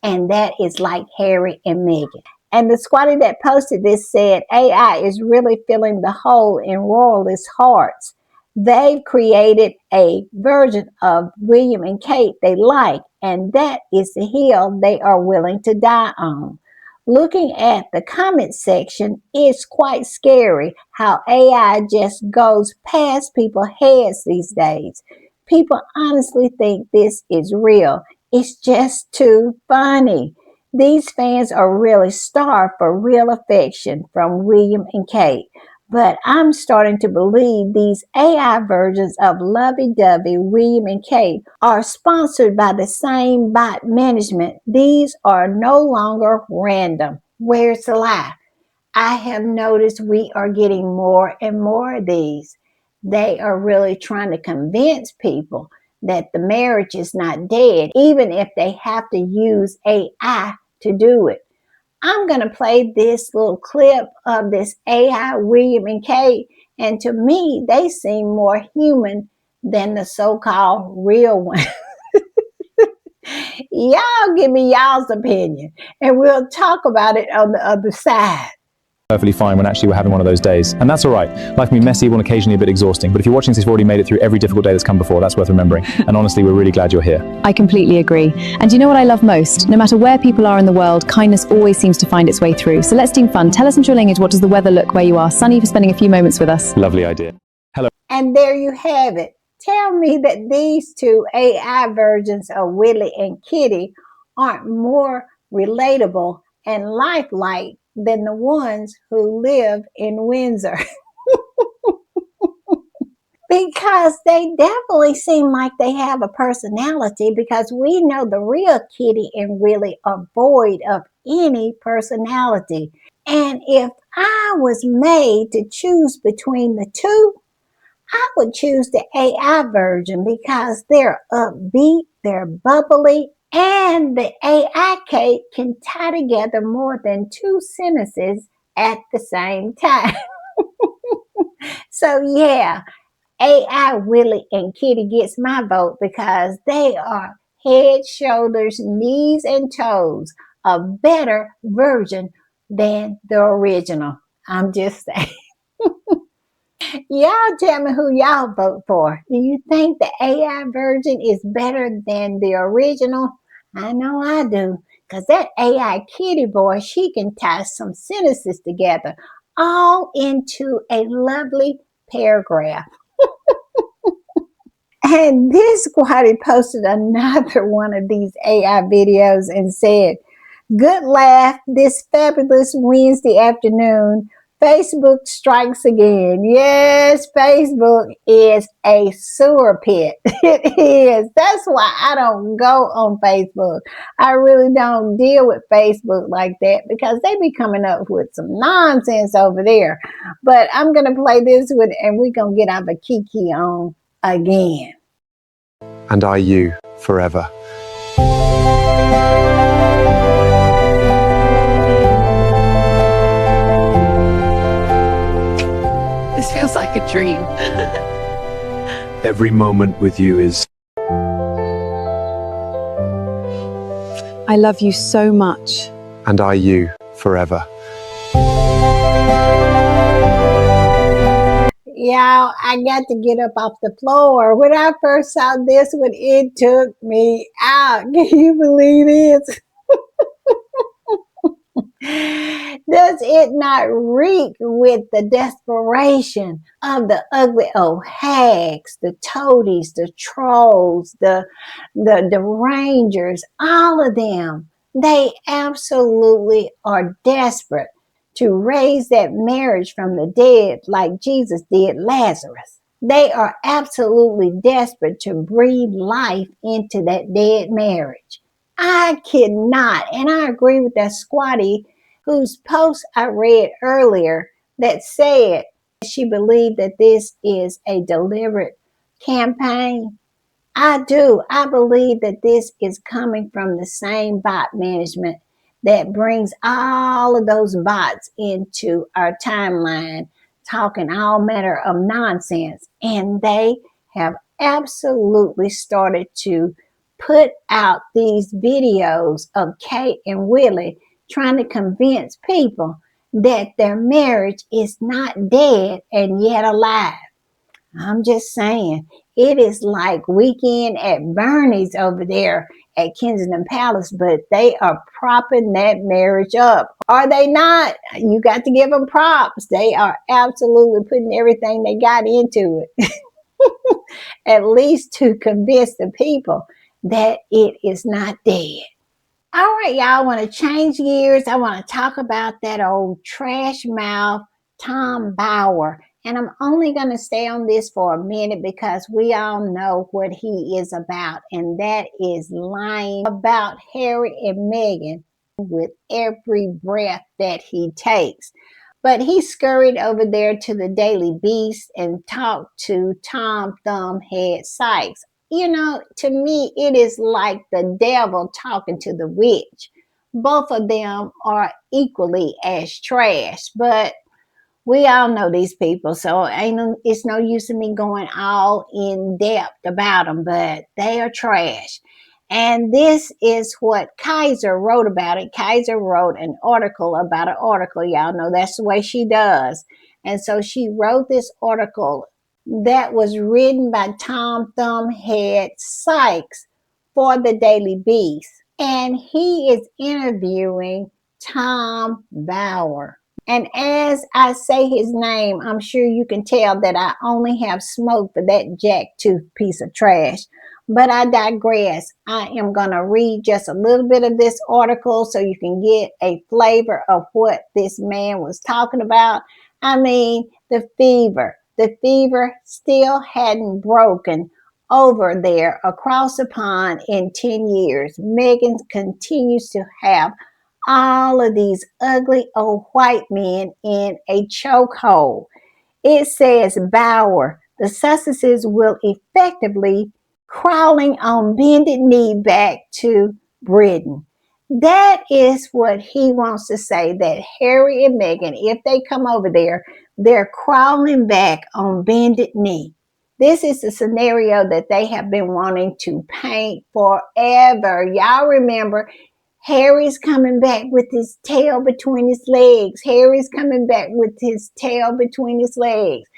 And that is like Harry and Meghan. And the squatty that posted this said, AI is really filling the hole in royalists' hearts. They've created a version of William and Kate they like, and that is the hill they are willing to die on. Looking at the comment section, it's quite scary how AI just goes past people's heads these days. People honestly think this is real. It's just too funny. These fans are really starved for real affection from William and Kate. But I'm starting to believe these AI versions of lovey-dovey William and Kate are sponsored by the same bot management. These are no longer random. Where's the lie? I have noticed we are getting more and more of these. They are really trying to convince people that the marriage is not dead, even if they have to use AI to do it. I'm going to play this little clip of this AI William and Kate, and to me, they seem more human than the so-called real one. Y'all give me y'all's opinion, and we'll talk about it on the other side. Perfectly fine when actually we're having one of those days. And that's all right. Life can be messy, will occasionally a bit exhausting. But if you're watching this, you've already made it through every difficult day that's come before. That's worth remembering. And honestly, we're really glad you're here. I completely agree. And you know what I love most? No matter where people are in the world, kindness always seems to find its way through. So let's do fun. Tell us in your language, what does the weather look where you are? Sunny for spending a few moments with us. Lovely idea. Hello. And there you have it. Tell me that these two AI versions of Willie and Kitty aren't more relatable and lifelike than the ones who live in Windsor. Because they definitely seem like they have a personality, because we know the real Kitty and Willie are void of any personality. And if I was made to choose between the two, I would choose the AI version because they're upbeat, they're bubbly, and the AI Kate can tie together more than two sentences at the same time. So yeah, AI Willie and Kitty gets my vote because they are head, shoulders, knees, and toes a better version than the original. I'm just saying. Y'all tell me who y'all vote for. Do you think the AI version is better than the original? I know I do. Because that AI kitty boy, she can tie some sentences together all into a lovely paragraph. And this squatty posted another one of these AI videos and said, "Good laugh this fabulous Wednesday afternoon. Facebook strikes again." Yes, Facebook is a sewer pit. It is. That's why I don't go on Facebook. I really don't deal with Facebook like that because they be coming up with some nonsense over there. But I'm going to play this one and we're going to get our Kiki on again. And are you forever? This feels like a dream. Every moment with you is... I love you so much. And are you forever? Y'all, I got to get up off the floor. When I first saw this one, it took me out. Can you believe this? Does it not reek with the desperation of the ugly old hags, the toadies, the trolls, the rangers, all of them? They absolutely are desperate to raise that marriage from the dead like Jesus did Lazarus. They are absolutely desperate to breathe life into that dead marriage. I cannot, and I agree with that squatty whose post I read earlier that said she believed that this is a deliberate campaign. I do. I believe that this is coming from the same bot management that brings all of those bots into our timeline, talking all manner of nonsense. And they have absolutely started to put out these videos of Kate and Willie trying to convince people that their marriage is not dead and yet alive. I'm just saying, it is like Weekend at Bernie's over there at Kensington Palace, but they are propping that marriage up. Are they not? You got to give them props. They are absolutely putting everything they got into it, at least to convince the people that it is not dead. All right, y'all, I want to change gears. I want to talk about that old trash mouth Tom Bauer. And I'm only going to stay on this for a minute because we all know what he is about, and that is lying about Harry and Meghan with every breath that he takes. But he scurried over there to the Daily Beast and talked to Tom Thumbhead Sykes. You know, to me, it is like the devil talking to the witch. Both of them are equally as trash, but we all know these people, so it's no use in me going all in depth about them, but they are trash. And this is what Kaiser wrote about it. Kaiser wrote an article about an article. Y'all know that's the way she does. And so she wrote this article that was written by Tom Thumbhead Sykes for the Daily Beast. And he is interviewing Tom Bauer. And as I say his name, I'm sure you can tell that I only have smoke for that jacktooth piece of trash. But I digress. I am going to read just a little bit of this article so you can get a flavor of what this man was talking about. I mean, the fever still hadn't broken over there across the pond in 10 years. Meghan continues to have all of these ugly old white men in a chokehold. It says Bauer, the Sussexes will effectively crawling on bended knee back to Britain. That is what he wants to say, that Harry and Meghan, if they come over there, they're crawling back on bended knee. This is the scenario that they have been wanting to paint forever. Y'all remember Harry's coming back with his tail between his legs. Harry's coming back with his tail between his legs.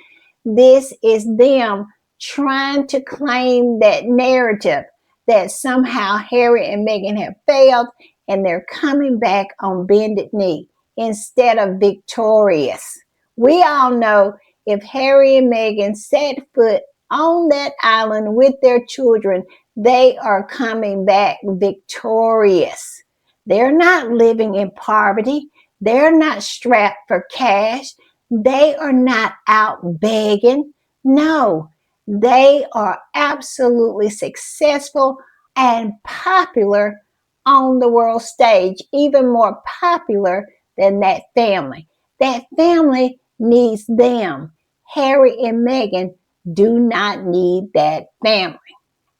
This is them trying to claim that narrative that somehow Harry and Meghan have failed and they're coming back on bended knee instead of victorious. We all know if Harry and Meghan set foot on that island with their children, they are coming back victorious. They're not living in poverty. They're not strapped for cash. They are not out begging. No, they are absolutely successful and popular on the world stage, even more popular than that family. That family needs them. Harry and Meghan do not need that family.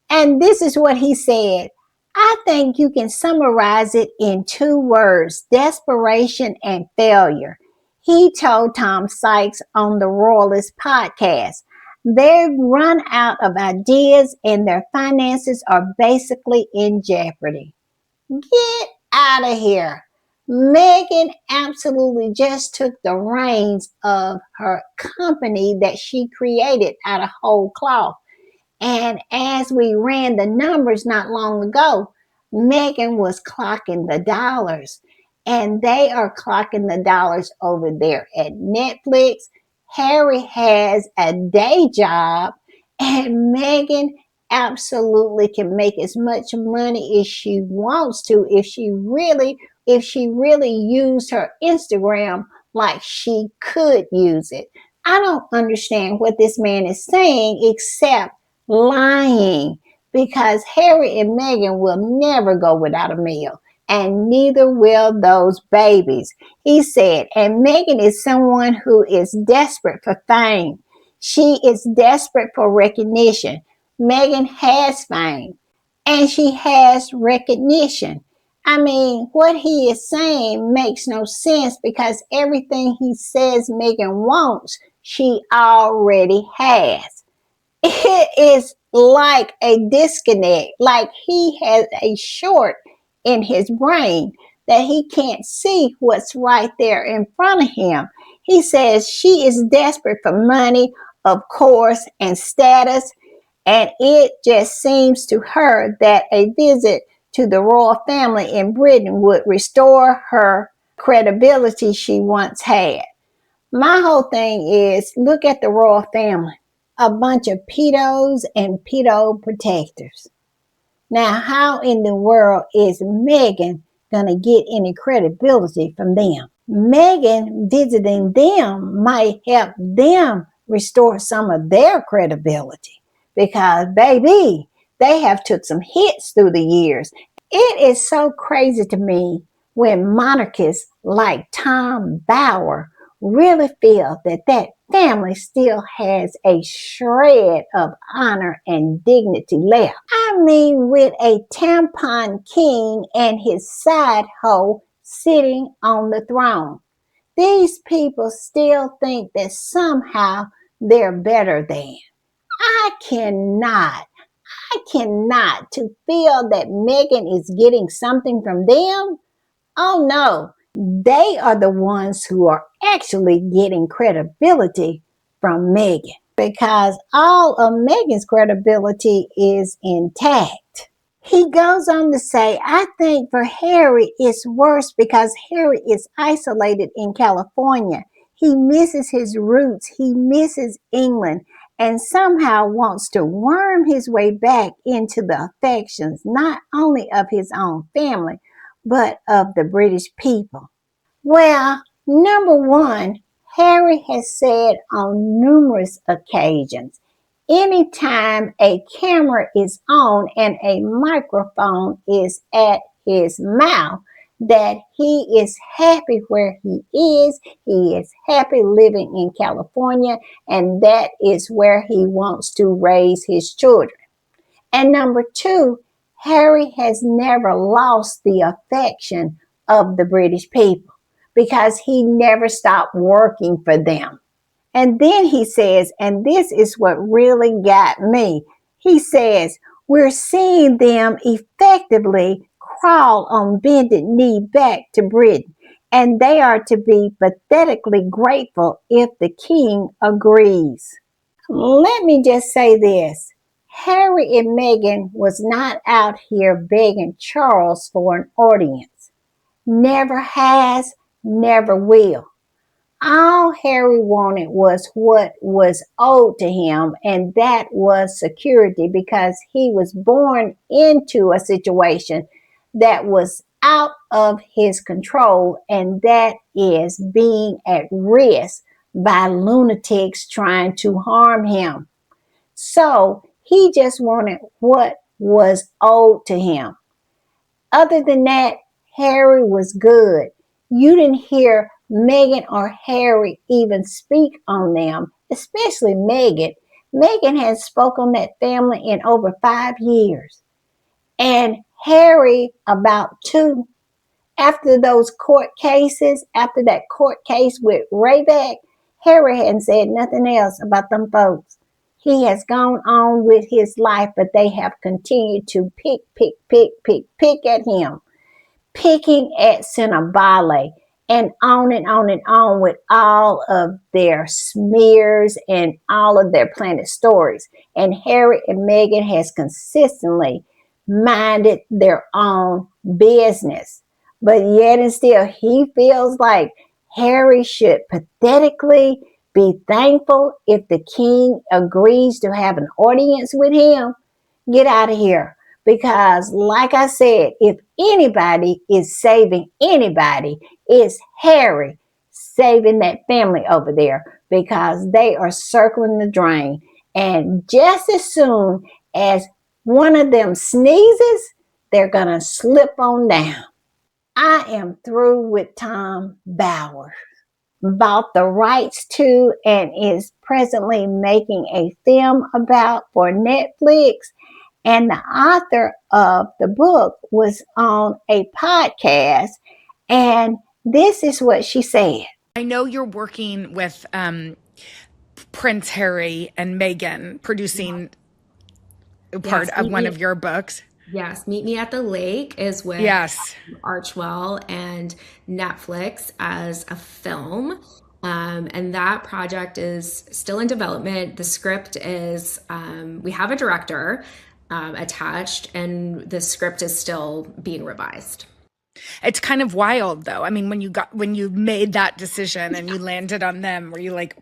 And this is what he said. I think you can summarize it in 2 words: desperation and failure. He told Tom Sykes on the Royalist podcast. They've run out of ideas and their finances are basically in jeopardy. Get out of here. Meghan absolutely just took the reins of her company that she created out of whole cloth. And as we ran the numbers not long ago, Meghan was clocking the dollars. And they are clocking the dollars over there at Netflix. Harry has a day job, and Meghan absolutely can make as much money as she wants to if she really used her Instagram like she could use it. I don't understand what this man is saying except lying, because Harry and Meghan will never go without a meal, and neither will those babies. He said, and Meghan is someone who is desperate for fame. She is desperate for recognition. Meghan has fame and she has recognition. I mean, what he is saying makes no sense because everything he says Meghan wants, she already has. It is like a disconnect, like he has a short in his brain that he can't see what's right there in front of him. He says she is desperate for money, of course, and status, and it just seems to her that a visit to the royal family in Britain would restore her credibility she once had. My whole thing is look at the royal family, a bunch of pedos and pedo protectors. Now, how in the world is Meghan going to get any credibility from them? Meghan visiting them might help them restore some of their credibility because, baby, they have took some hits through the years. It is so crazy to me when monarchists like Tom Bower really feel that that family still has a shred of honor and dignity left. I mean, with a tampon king and his side hoe sitting on the throne. These people still think that somehow they're better than. I cannot to feel that Meghan is getting something from them. Oh no, they are the ones who are actually getting credibility from Meghan because all of Meghan's credibility is intact. He goes on to say, I think for Harry it's worse because Harry is isolated in California. He misses his roots, he misses England, and somehow wants to worm his way back into the affections not only of his own family, but of the British people. Well, number one, Harry has said on numerous occasions, anytime a camera is on and a microphone is at his mouth, that he is happy where he is happy living in California, and that is where he wants to raise his children. And number two, Harry has never lost the affection of the British people because he never stopped working for them. And then he says, and this is what really got me, he says, we're seeing them effectively crawl on bended knee back to Britain, and they are to be pathetically grateful if the king agrees. Let me just say this. Harry and Meghan was not out here begging Charles for an audience. Never has, never will. All Harry wanted was what was owed to him, and that was security because he was born into a situation that was out of his control, and that is being at risk by lunatics trying to harm him. So he just wanted what was owed to him. Other than that, Harry was good. You didn't hear Meghan or Harry even speak on them, especially Meghan. Meghan has spoken on that family in over 5 years. And Harry about 2. After those court cases, after that court case with Rayback, Harry hadn't said nothing else about them folks. He has gone on with his life, but they have continued to pick at him, picking at Cinnabale, and on with all of their smears and all of their planted stories. And Harry and Meghan has consistently minded their own business. But yet and still, he feels like Harry should pathetically be thankful if the king agrees to have an audience with him. Get out of here. Because, like I said, if anybody is saving anybody, it's Harry saving that family over there because they are circling the drain. And just as soon as one of them sneezes, they're going to slip on down. I am through with Tom Bower. bought the rights to and is presently making a film about for Netflix. And the author of the book was on a podcast, and this is what she said. I know you're working with Prince Harry and Meghan producing part of one of your books. Yes, Meet Me at the Lake is with Yes. Archwell and Netflix as a film. And that project is still in development. The script is, we have a director attached, and the script is still being revised. It's kind of wild, though. I mean, when you made that decision and you landed on them, were you like,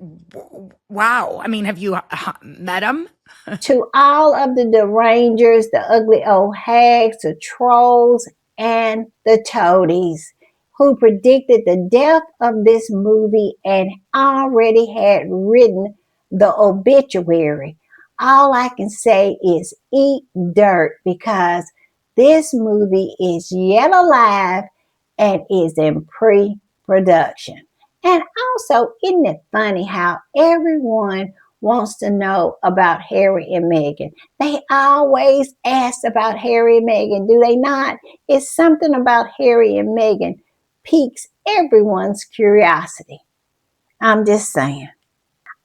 wow? I mean, have you met them? To all of the derangers, the ugly old hags, the trolls, and the toadies who predicted the death of this movie and already had written the obituary, all I can say is eat dirt, because this movie is yet alive and is in pre-production. And also, isn't it funny how everyone wants to know about Harry and Meghan? They always ask about Harry and Meghan, do they not? It's something about Harry and Meghan piques everyone's curiosity. I'm just saying.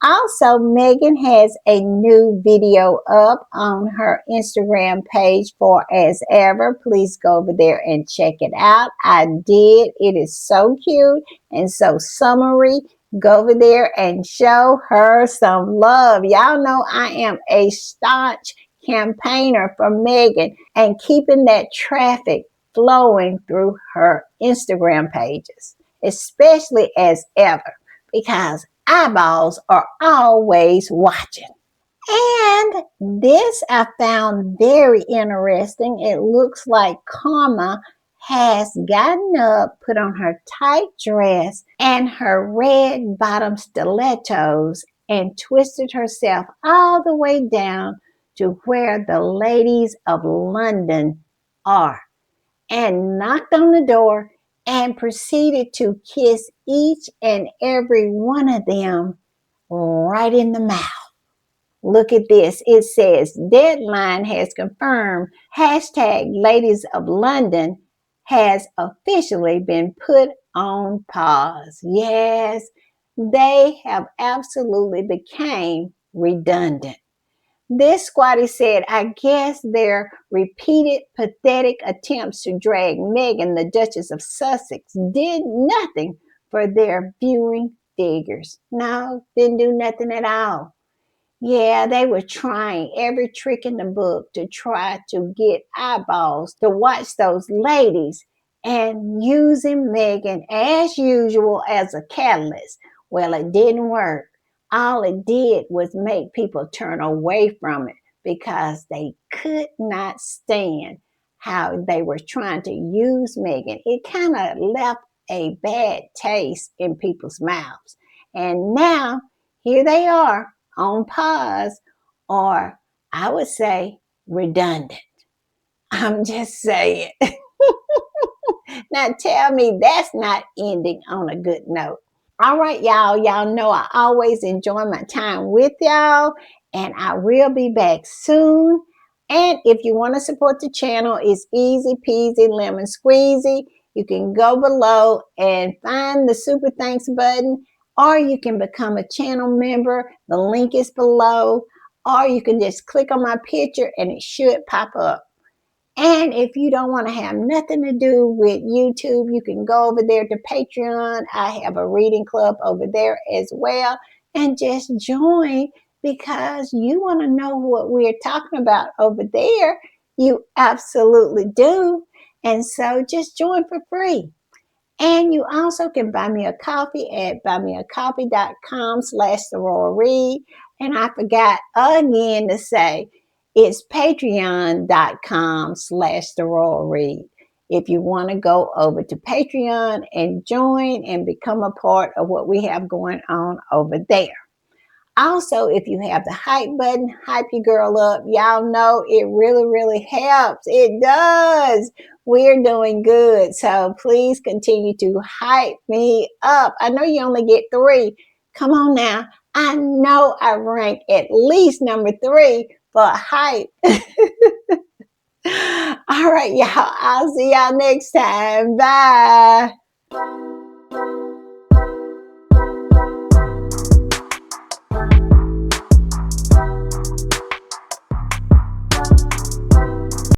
Also, Meghan has a new video up on her Instagram page for As Ever. Please go over there and check it out. I did. It is so cute and so summery. Go over there and show her some love. Y'all know I am a staunch campaigner for Meghan and keeping that traffic flowing through her Instagram pages, especially As Ever, because eyeballs are always watching. And this I found very interesting. It looks like Karma has gotten up, put on her tight dress and her red bottom stilettos, and twisted herself all the way down to where the ladies of London are, and knocked on the door and proceeded to kiss each and every one of them right in the mouth. Look at this. It says, Deadline has confirmed hashtag Ladies of London has officially been put on pause. Yes, they have absolutely became redundant. This squatty said, I guess their repeated pathetic attempts to drag Meghan, the Duchess of Sussex, did nothing for their viewing figures. No, didn't do nothing at all. Yeah, they were trying every trick in the book to try to get eyeballs to watch those ladies, and using Meghan as usual as a catalyst. Well, it didn't work. All it did was make people turn away from it because they could not stand how they were trying to use Meghan. It kind of left a bad taste in people's mouths. And now here they are on pause, or I would say redundant. I'm just saying. Now tell me that's not ending on a good note. All right, y'all. Y'all know I always enjoy my time with y'all, and I will be back soon. And if you want to support the channel, it's easy peasy lemon squeezy. You can go below and find the super thanks button, or you can become a channel member. The link is below, or you can just click on my picture and it should pop up. And if you don't want to have nothing to do with YouTube, you can go over there to Patreon. I have a reading club over there as well. And just join, because you want to know what we're talking about over there. You absolutely do. And so just join for free. And you also can buy me a coffee at buymeacoffee.com/TheRoyalRead. And I forgot again to say, it's patreon.com/TheRoyalRead. If you want to go over to Patreon and join and become a part of what we have going on over there. Also, if you have the hype button, hype your girl up. Y'all know it really, really helps. It does. We're doing good. So please continue to hype me up. I know you only get 3. Come on now. I know I rank at least number 3 for hype. All right, y'all. I'll see y'all next time. Bye.